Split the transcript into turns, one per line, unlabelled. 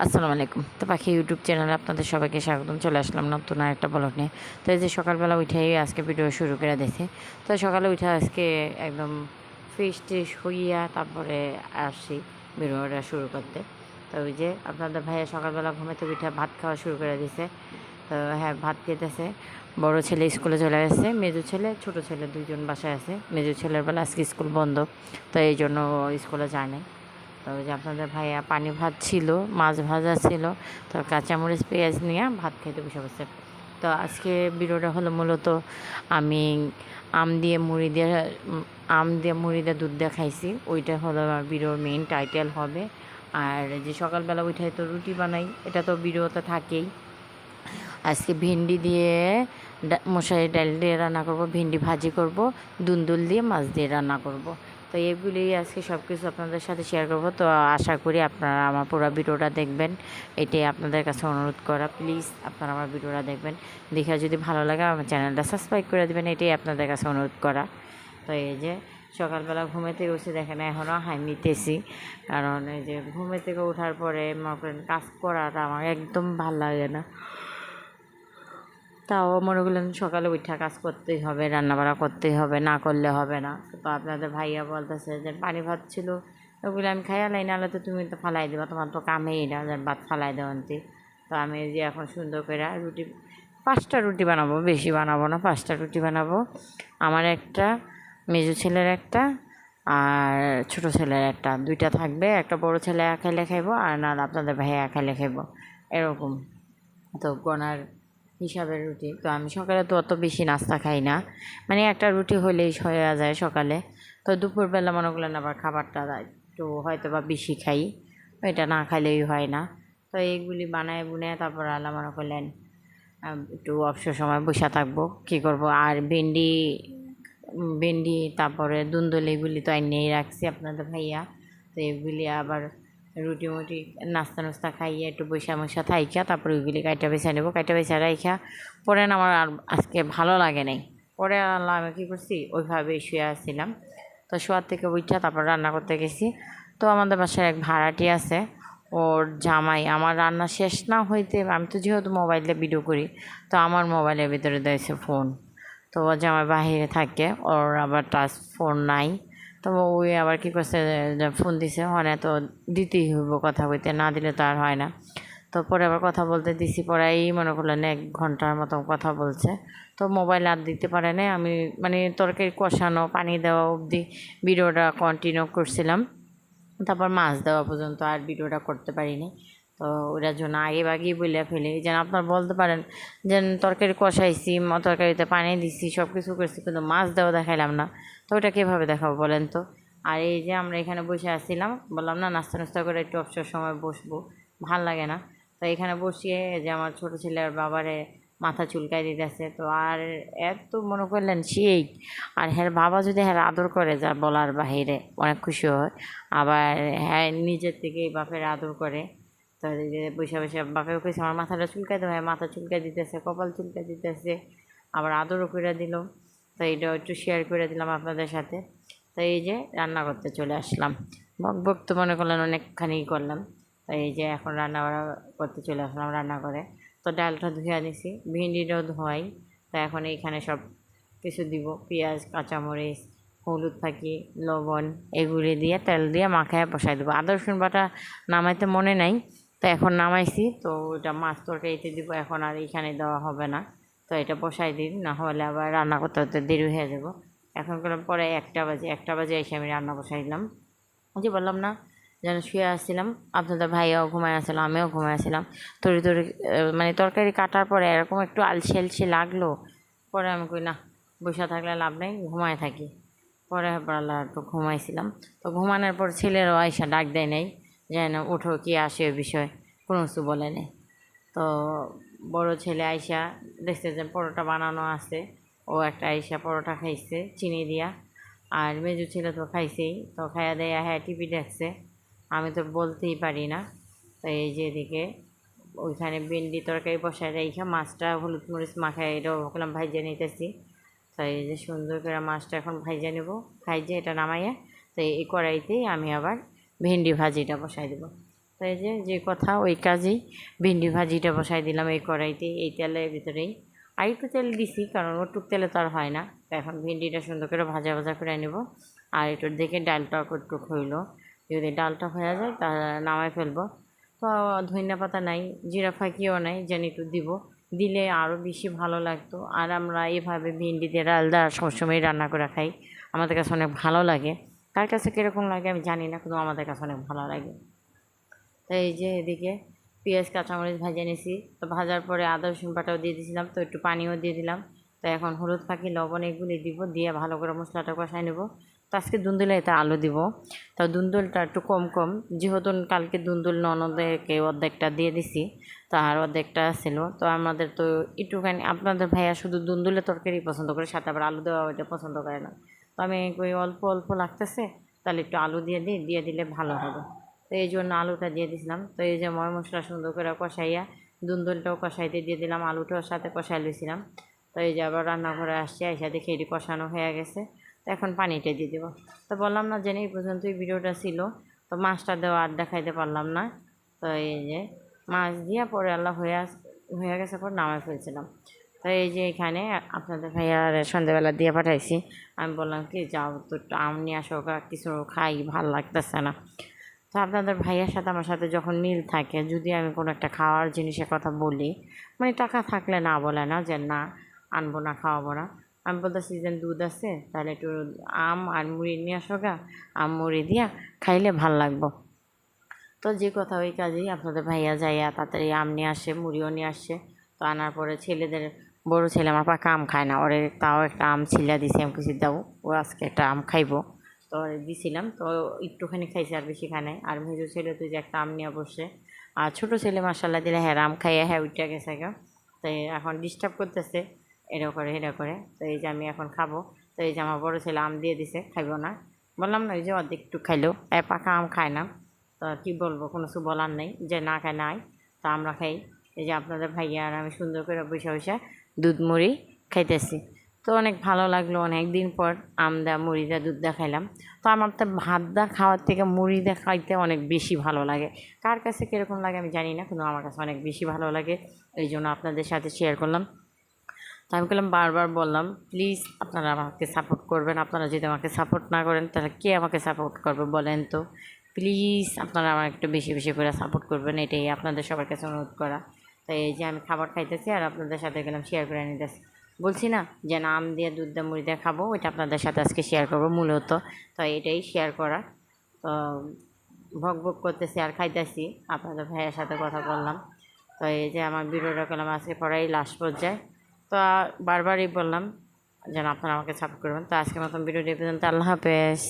আসসালামু আলাইকুম। তো পাখি ইউটিউব চ্যানেলে আপনাদের সবাইকে স্বাগতম। চলে আসলাম নতুন আরেকটা ব্লগ নিয়ে। তো এই যে সকালবেলা উঠেই আজকে ভিডিও শুরু করে দিয়েছি। তো সকালে উঠে আজকে একদম ফ্রেশ ট্রেশ হইয়া তারপরে আসছি ভিডিওটা শুরু করতে। তো ওই যে আপনাদের ভাইয়া সকালবেলা ঘুমাতে উঠে ভাত খাওয়া শুরু করে দিয়েছে। তো হ্যাঁ, ভাত খেতেছে। বড় ছেলে স্কুলে চলে গেছে, মেজো ছেলে ছোটো ছেলে দুইজন বাসায় আছে। মেজো ছেলের বেলা আজকে স্কুল বন্ধ, তো এই জন্য স্কুলে যায় নাই। তো ওই যে আপনাদের ভাইয়া পানি ভাত ছিল, মাছ ভাজা ছিল, তো কাঁচামরিচ পেঁয়াজ নিয়ে ভাত খেতে বসে বসে। তো আজকে ভিডিওটা হলো মূলত আমি আম দিয়ে মুড়ি দিয়ে দুধ দিয়ে খাইছি, ওইটা হলো আমার ভিডিওর মেইন টাইটেল হবে। আর যে সকালবেলা উঠে তো রুটি বানাই, এটা তো ভিডিওতে থাকেই। আজকে ভিন্ডি দিয়ে মশারি ডাল দিয়ে রান্না করব, ভিন্ডি ভাজি করব, দুন্দুল দিয়ে মাছ দিয়ে রান্না করব। তো এগুলিই আজকে সব কিছু আপনাদের সাথে শেয়ার করব। তো আশা করি আপনারা আমার পুরো ভিডিওটা দেখবেন, এটাই আপনাদের কাছে অনুরোধ করা। প্লিজ আপনারা আমার ভিডিওটা দেখবেন, দেখে যদি ভালো লাগে আমার চ্যানেলটা সাবস্ক্রাইব করে দেবেন, এটাই আপনাদের কাছে অনুরোধ করা। তো এই যে সকালবেলা ঘুমে থেকে উঠে দেখেন এখনও হামিতেছি, কারণ এই যে ঘুমে থেকে ওঠার পরে মনে করেন কাজ করাটা আমার একদম ভাল লাগে না। তাও মনে করলেন সকালে উঠা কাজ করতেই হবে, রান্নাবাড়া করতেই হবে, না করলে হবে না। তো আপনাদের ভাইয়া বলতেছে যে পানি ভাত ছিল, ওগুলো আমি খাইয়ালাই, নাহলে তো তুমি তো ফালাই দেবা, তোমার তো কামেই না যে ভাত ফালাই দেওয়ান্তি। তো আমি যে এখন সুন্দর করে রুটি 5টা রুটি বানাবো, বেশি বানাবো না, 5টা রুটি বানাবো। আমার একটা, মেজো ছেলের একটা, আর ছোটো ছেলের একটা, 2টা থাকবে। একটা বড় ছেলে খাইলে খাইবো, আর না আপনাদের ভাইয়া খাইলে খাইবো, এরকম। তো গনার হিসাবের রুটি। তো আমি সকালে তো অত বেশি নাস্তা খাই না, মানে একটা রুটি হলেই হয়ে যায় সকালে। তো দুপুরবেলা মনে করলেন আবার খাবারটা একটু হয়তো বা বেশি খাই, এটা না খাইলেই হয় না। তো এইগুলি বানায় বুনে তারপর আল্লাহ মনে করলেন একটু অবসর সময় বসে থাকবো, কী করব। আর ভেন্ডি তারপরে দুন্দুল এগুলি তো নিয়েই রাখছি আপনাদের ভাইয়া। তো এগুলি আবার রুটি মুটি নাস্তা খাইয়ে একটু বৈশা থাইকা তারপরে ওইগুলি কাইটা বেছে নেবো, কাইটা বেছে রাইখা পরে না আমার আর আজকে ভালো লাগে নাই। পরে আল্লাহ আমি কী করছি, ওইভাবেই শুয়ে আসছিলাম। তো শোয়ার থেকে উঠা তারপর রান্না করতে গেছি। তো আমাদের বাসায় এক ভাড়াটি আছে, ওর জামাই আমার রান্না শেষ না হইতে, আমি তো যেহেতু মোবাইলে ভিডিও করি, তো আমার মোবাইলের ভিতরে দিয়েছে ফোন। তো ও জামাই বাহিরে থাকে, ওর আবার টাচ ফোন নাই। তো ওই আবার কী করছে, ফোন দিছে হয় তো দিতেই হইব, কথা বলতে না দিলে তো আর হয় না। তো পরে আবার কথা বলতে দিছি, পরেই মনে করলেন 1 ঘন্টার মতো কথা বলছে। তো মোবাইল আর দিতে পারে না, আমি মানে তরকারি কষানো পানি দেওয়া অবধি ভিডিওটা কন্টিনিউ করছিলাম, তারপর মাছ দেওয়া পর্যন্ত আর ভিডিওটা করতে পারিনি। তো ওটার জন্য আগে বাগিয়ে বলে ফেলি, যেন আপনার বলতে পারেন যেন তরকারি কষাইছি, তরকারিতে পানি দিছি, সব কিছু করছি, কিন্তু মাছ দেওয়া দেখাইলাম না। তো ওটা কীভাবে দেখাবো বলেন তো। আর এই যে আমরা এখানে বসে আসছিলাম, বললাম না নাস্তা করে একটু অবসর সময় বসবো, ভাল লাগে না। তো এখানে বসিয়ে যে আমার ছোটো ছেলের বাবারে মাথা চুলকাই দিতেছে। তো আর এত মনে করলেন সেই, আর হ্যাঁ বাবা যদি হ্যাঁ আদর করে যা বলার বাহিরে, অনেক খুশি হয়। আবার হ্যাঁ নিজের থেকেই বাপের আদর করে। তো এই যে বসে বাপেও কইছে আমার মাথাটা চুলকাই দেবো, হ্যাঁ মাথা চুলকাই দিতেছে, কপাল চুলকাই দিতেছে, আবার আদরও করে দিল। তো এইটাও একটু শেয়ার করে দিলাম আপনাদের সাথে। তো এই যে রান্না করতে চলে আসলাম, বক তো মনে করলেন অনেকখানি করলাম। তো এই যে এখন রান্না করতে চলে আসলাম, রান্না করে তো ডালটা ধুয়ে নিছি, ভিন্ডিটাও ধোয়াই। তো এখন এইখানে সব কিছু দিব, পেঁয়াজ কাঁচামরিচ হলুদ ফাঁকি লবণ এগুলি দিয়ে তেল দিয়ে মাখায় বসাই দেবো। আদা রসুন বাটা নামাইতে মনে নাই, তো এখন নামাইছি। তো ওইটা মাছ তরকারিতে দিব, এখন আর এইখানে দেওয়া হবে না। তো এটা বসাই দিন, না হলে আবার রান্না করতে করতে দেরি হয়ে যাব। এখন করলাম পরে 1টা বাজে এসে আমি রান্না বসাই দিলাম। যে বললাম না যেন শুয়ে আসছিলাম, আপনাদের ভাইয়াও ঘুমায় আসছিলাম, আমিও ঘুমায় আসছিলাম। তরি মানে তরকারি কাটার পরে এরকম একটু আলসে লাগলো। পরে আমি কই না, বসে থাকলে লাভ নেই, ঘুমায় থাকি। পরে বেলা একটু ঘুমাইছিলাম। তো ঘুমানোর পর ছেলেরও আয়সা ডাক দেয় নাই, যেন ওঠো কি আসে ওই বিষয়, কোনো কিছু বলে নেই। তো বড় ছেলে আয়সা দেখছে যে পরোটা বানানো আছে, ও একটা আয়সা পরোটা খাইছে চিনি দিয়া। আর মেজো ছেলে তো খাইছেই, তো খাইয়া দেয়া হ্যাঁ টিভি দেখছে, আমি তো বলতেই পারি না। তো এই যে এদিকে ওইখানে ভেন্ডি তরকারি বসায় রেখে মাছটা হলুদ মরিচ মাখায় এটাও ভাবলাম ভাইজা নিতেছি। তো এই যে সুন্দর করে মাছটা এখন ভাইজা নেব, খাইজে এটা নামাইয়া। তো এই কড়াইতেই আমি আবার ভেন্ডি ভাজিটা বসাই দেবো। তো এই যে কথা ওই কাজেই ভেন্ডি ভাজিটা বসাই দিলাম এই কড়াইতে, এই তেলের ভিতরেই। আর একটু তেল দিছি, কারণ ওটুক তেলে তো আর হয় না। তো এখন ভেন্ডিটা সুন্দর করে ভাজা ভাজা করে নেব। আর একটু দেখে ডালটা একটু হইলো, যদি ডালটা হয়ে যায় তা নামাই ফেলবো। তো ধনিয়া পাতা নাই, জিরা ফাঁকিও নাই, যেন একটু দিব, দিলে আরও বেশি ভালো লাগতো। আর আমরা এভাবে ভেন্ডি দিয়ে ডালটা সবসময় রান্না করে খাই, আমাদের কাছে অনেক ভালো লাগে। কার কাছে কীরকম লাগে আমি জানি না, কিন্তু আমাদের কাছে অনেক ভালো লাগে। তো এই যে এদিকে পেঁয়াজ কাঁচামরিচ ভেজে নিয়েছি, তো ভাজার পরে আদা রসুন বাটাও দিয়ে দিয়েছিলাম, তো একটু পানিও দিয়ে দিলাম। তো এখন হলুদ ফাঁকি লবণ এগুলি দিব, দিয়ে ভালো করে মশলাটা কষাই নেব। তো আজকে দুন্দুলে এটা আলু দিব, তো দুন্দুলটা একটু কম কম, যেহেতু কালকে দুন্দুল ননদেরকে অর্ধেকটা দিয়ে দিছি, তো আর অর্ধেকটা ছিল। তো আমাদের তো একটুখানি, আপনাদের ভাইয়া শুধু দুন্দুলের তরকারি পছন্দ করে, সাথে আবার আলু দেওয়া ওইটা পছন্দ করে না। তো আমি ওই অল্প অল্প লাগতেছে, তাহলে একটু আলু দিয়ে দিলে ভালো হবে। তো এই জন্য আলুটা দিয়ে দিছিলাম। তো এই যে মশলা সুন্দর করে কষাইয়া দুন্দুলটাও কষাইতে দিয়ে দিলাম, আলুটাও সাথে কষাই লইছিলাম। তো এই যে আবার রান্নাঘরে আসছে, এসে দেখে এটি কষানো হয়ে গেছে। তো এখন পানিটা দিয়ে দেবো। তো বললাম না যে এই পর্যন্তই ভিডিওটা ছিল। তো মাছটা দেওয়া আর দেখাইতে পারলাম না। তো এই যে মাছ দিয়ে পরে আল্লাহ হয়ে গেছে, পর নামাই ফেলছিলাম। তো এই যে এখানে আপনাদের ভাইয়ার সন্ধ্যেবেলা দিয়ে পাঠাইছি। আমি বললাম কি যাও তো একটু আম নিয়ে আসো, কিছু খাই, ভাল লাগতেছে না। তো আপনাদের ভাইয়ের সাথে আমার সাথে যখন মিল থাকে, যদি আমি কোনো একটা খাওয়ার জিনিসের কথা বলি, মানে টাকা থাকলে না বলে না যে না আনবো না, খাওয়াবো না। আমি বলতেছি যে দুধ আছে, তাহলে একটু আম আর মুড়ি নিয়ে আসো গা, আম মুড়ি দিয়া খাইলে ভাল লাগবো। তো যে কথা ওই কাজেই আপনাদের ভাইয়া যাইয়া তাড়াতাড়ি আম নিয়ে আসে, মুড়িও নিয়ে আসছে। তো আনার পরে ছেলেদের, বড় ছেলে আমার পাকা আম খায় না, ওরে তাও একটা আম ছিলা দিছি, আমি কিছু দাও, ও আজকে একটা আম খাইবো। তো ওরে দিছিলাম, তো একটুখানি খাইছে, আর বেশি খায় নাই। আর মেজো ছেলে তুই যে একটা আম নিয়ে বসে, আর ছোটো ছেলে মাসাল্লাহ দিলে হ্যাঁ আম খাইয়া হ্যাঁ উঠে গেছে গা। তাই এখন ডিস্টার্ব করতেছে, এটা করে এটা করে। তো এই যে আমি এখন খাবো। তো এই যে আমার বড়ো ছেলে আম দিয়ে দিছে, খাইবো না, বললাম না ওই যে অর্ধেক একটু খাইলো, পাকা আম খায় না। তো কী বলবো, কোনো কিছু বলার নেই, যে না খায় নাই, তা আমরা খাই। এই যে আপনাদের ভাইয়া আর আমি সুন্দর করে বসে বসে দুধ মুড়ি খাইতেছি। তো অনেক ভালো লাগলো, অনেক দিন পর আম দা মুড়ি দা দুধ দা খাইলাম। তো আমার তো ভাত দা খাওয়ার থেকে মুড়ি দা খাইতে অনেক বেশি ভালো লাগে। কার কাছে কীরকম লাগে আমি জানি না, কিন্তু আমার কাছে অনেক বেশি ভালো লাগে, এই জন্য আপনাদের সাথে শেয়ার করলাম। তো আমি বললাম, বারবার বললাম প্লিজ আপনারা আমাকে সাপোর্ট করবেন, আপনারা যদি আমাকে সাপোর্ট না করেন তাহলে কে আমাকে সাপোর্ট করবে বলেন তো। প্লিজ আপনারা আমার একটু বেশি বেশি করে সাপোর্ট করবেন, এটাই আপনাদের সবার কাছে অনুরোধ করা। তো এই যে আমি খাবার খাইতেছি আর আপনাদের সাথে গেলাম শেয়ার করে নিতেছি। বলছি না যে আম দিয়ে দুধ দিয়ে মুড়ি দিয়ে খাবো, ওইটা আপনাদের সাথে আজকে শেয়ার করবো মূলত। তো এটাই শেয়ার করা। তো ভক ভক করতেছি আর খাইতেছি, আপনাদের ভাইয়ের সাথে কথা বললাম। তো এই যে আমার ভিডিওটা করলাম আজকে পড়াই লাস্ট পর্যায়ে। তো বারবারই বললাম যেন আপনারা আমাকে সাপোর্ট করবেন। তো আজকের মতন ভিডিওটি পর্যন্ত, আল্লাহ হাফেজ।